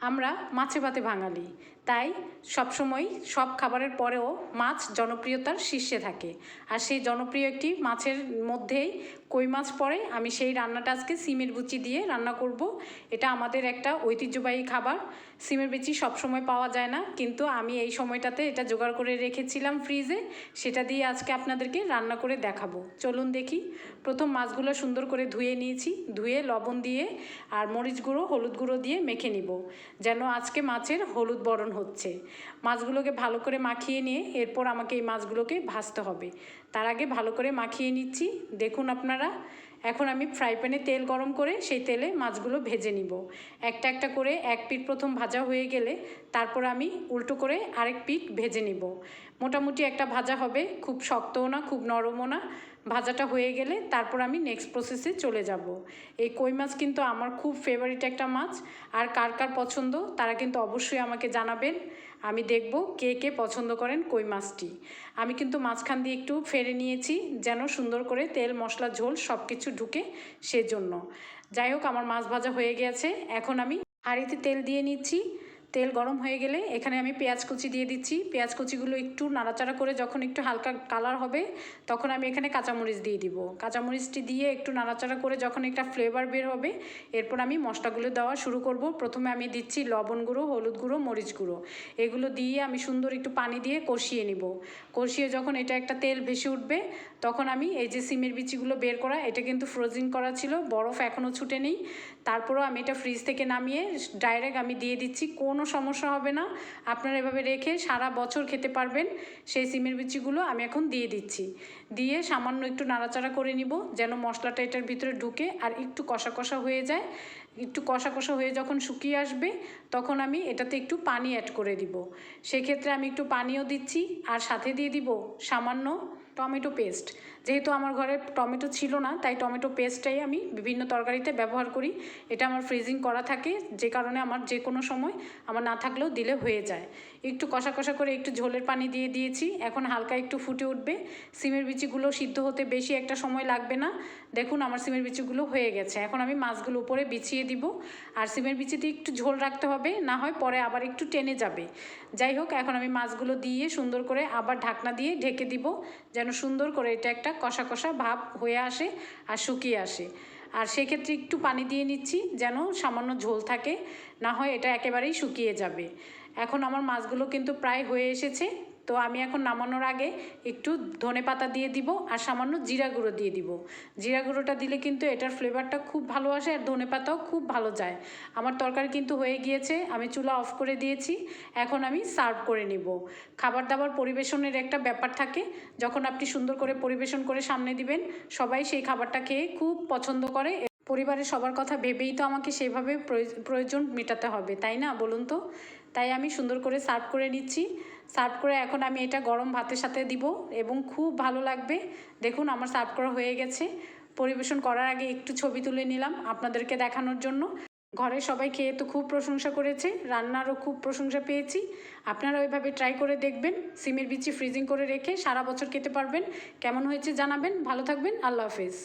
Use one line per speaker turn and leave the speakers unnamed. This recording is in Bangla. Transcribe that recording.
আমরা মাছে ভাতে বাঙালি, তাই সবসময় সব খাবারের পরেও মাছ জনপ্রিয়তার শীর্ষে থাকে। আর সেই জনপ্রিয় একটি মাছের মধ্যেই কই মাছ পড়ে। আমি সেই রান্নাটা আজকে সিমের বিচি দিয়ে রান্না করব। এটা আমাদের একটা ঐতিহ্যবাহী খাবার। সিমের বিচি সবসময় পাওয়া যায় না, কিন্তু আমি এই সময়টাতে এটা জোগাড় করে রেখেছিলাম ফ্রিজে। সেটা দিয়ে আজকে আপনাদেরকে রান্না করে দেখাবো। চলুন দেখি। প্রথম মাছগুলো সুন্দর করে ধুয়ে নিয়েছি, ধুয়ে লবণ দিয়ে আর মরিচ গুঁড়ো হলুদ গুঁড়ো দিয়ে মেখে নিব, যেন আজকে মাছের হলুদ বরণ হচ্ছে। মাছগুলোকে ভালো করে মাখিয়ে নিয়ে এরপর আমাকে এই মাছগুলোকে ভাজতে হবে। তার আগে ভালো করে মাখিয়ে নিচ্ছি। দেখুন আপনারা, এখন আমি ফ্রাই প্যানে তেল গরম করে সেই তেলে মাছগুলো ভেজে নিব। একটা একটা করে এক পিঠ প্রথম ভাজা হয়ে গেলে তারপর আমি উল্টো করে আরেক পিঠ ভেজে নিব। মোটামুটি একটা ভাজা হবে, খুব শক্তও না খুব নরমও না। ভাজাটা হয়ে গেলে তারপর আমি নেক্সট প্রসেসে চলে যাব। এই কই মাছ কিন্তু আমার খুব ফেভারিট একটা মাছ। আর কার কার পছন্দ তারা কিন্তু অবশ্যই আমাকে জানাবেন। আমি দেখব কে কে পছন্দ করেন কই মাছটি। আমি কিন্তু মাঝখান দিয়ে একটু ফেড়ে নিয়েছি, যেন সুন্দর করে তেল মশলা ঝোল সব কিছু ঢুকে, সেজন্য। যাই হোক, আমার মাছ ভাজা হয়ে গেছে। এখন আমি হাঁড়িতে তেল দিয়ে নিচ্ছি। তেল গরম হয়ে গেলে এখানে আমি পেঁয়াজ কুচি দিয়ে দিচ্ছি। পেঁয়াজ কুচিগুলো একটু নাড়াচাড়া করে যখন একটু হালকা কালার হবে তখন আমি এখানে কাঁচামরিচ দিয়ে দিব। কাঁচামরিচটি দিয়ে একটু নাড়াচাড়া করে যখন একটা ফ্লেভার বের হবে এরপর আমি মশলাগুলো দেওয়া শুরু করব। প্রথমে আমি দিচ্ছি লবণ গুঁড়ো, হলুদ গুঁড়ো, মরিচ গুঁড়ো। এগুলো দিয়ে আমি সুন্দর একটু পানি দিয়ে কষিয়ে নিব। কষিয়ে যখন এটা একটা তেল ভেসে উঠবে তখন আমি এই যে সিমের বিচিগুলো বের করা, এটা কিন্তু ফ্রোজিং করা ছিল, বরফ এখনও ছুটে নেই। তারপরেও আমি এটা ফ্রিজ থেকে নামিয়ে ডাইরেক্ট আমি দিয়ে দিচ্ছি। কোনো সমস্যা হবে না, আপনারা এভাবে রেখে সারা বছর খেতে পারবেন। সেই সিমের বিচিগুলো আমি এখন দিয়ে দিচ্ছি। দিয়ে সামান্য একটু নাড়াচাড়া করে নিব, যেন মশলাটা এটার ভিতরে ঢুকে আর একটু কষা কষা হয়ে যায়। একটু কষা কষা হয়ে যখন শুকিয়ে আসবে তখন আমি এটাতে একটু পানি অ্যাড করে দিব। সেক্ষেত্রে আমি একটু পানিও দিচ্ছি আর সাথে দিয়ে দিব সামান্য টমেটো পেস্ট। যেহেতু আমার ঘরে টমেটো ছিল না, তাই টমেটো পেস্টটাই আমি বিভিন্ন তরকারিতে ব্যবহার করি। এটা আমার ফ্রিজিং করা থাকে, যে কারণে আমার যে কোনো সময় আমার না থাকলেও দিলে হয়ে যায়। একটু কষা কষা করে একটু ঝোলের পানি দিয়ে দিয়েছি। এখন হালকা একটু ফুটে উঠবে। সিমের বিচিগুলো সিদ্ধ হতে বেশি একটা সময় লাগবে না। দেখুন আমার সিমের বিচিগুলো হয়ে গেছে। এখন আমি মাছগুলো উপরে বিছিয়ে দিব। আর সিমের বিচিতে একটু ঝোল রাখতে হবে, না হয় পরে আবার একটু টেনে যাবে। যাই হোক, এখন আমি মাছগুলো দিয়ে সুন্দর করে আবার ঢাকনা দিয়ে ঢেকে দিব, যেন সুন্দর করে এটা একটা কষা কষা ভাব হয়ে আসে আর শুকিয়ে আসে। আর সেক্ষেত্রে একটু পানি দিয়ে নিচ্ছি, যেন সামান্য ঝোল থাকে, না হয় এটা একেবারেই শুকিয়ে যাবে। এখন আমার মাছগুলো কিন্তু প্রায় হয়ে এসেছে। তো আমি এখন নামানোর আগে একটু ধনেপাতা দিয়ে দিব আর সামান্য জিরা গুঁড়ো দিয়ে দিব। জিরা গুঁড়োটা দিলে কিন্তু এটার ফ্লেভারটা খুব ভালো আসে আর ধনেপাতাও খুব ভালো যায়। আমার তরকারি কিন্তু হয়ে গিয়েছে, আমি চুলা অফ করে দিয়েছি। এখন আমি সার্ভ করে নিব। খাবার দাবার পরিবেশনের একটা ব্যাপার থাকে, যখন আপনি সুন্দর করে পরিবেশন করে সামনে দিবেন সবাই সেই খাবারটা খেয়ে খুব পছন্দ করে। পরিবারের সবার কথা ভেবেই তো আমাকে সেভাবে প্রয়োজন মেটাতে হবে, তাই না বলুন তো? তাই আমি সুন্দর করে সার্ভ করে নিচ্ছি। সার্ভ করে এখন আমি এটা গরম ভাতের সাথে দিব এবং খুব ভালো লাগবে। দেখুন আমার সার্ভ করা হয়ে গেছে। পরিবেশন করার আগে একটু ছবি তুলে নিলাম আপনাদেরকে দেখানোর জন্য। ঘরে সবাই খেয়ে তো খুব প্রশংসা করেছে, রান্নারও খুব প্রশংসা পেয়েছি। আপনারা ওইভাবে ট্রাই করে দেখবেন। সিমের বিচি ফ্রিজিং করে রেখে সারা বছর খেতে পারবেন। কেমন হয়েছে জানাবেন। ভালো থাকবেন। আল্লাহ হাফেজ।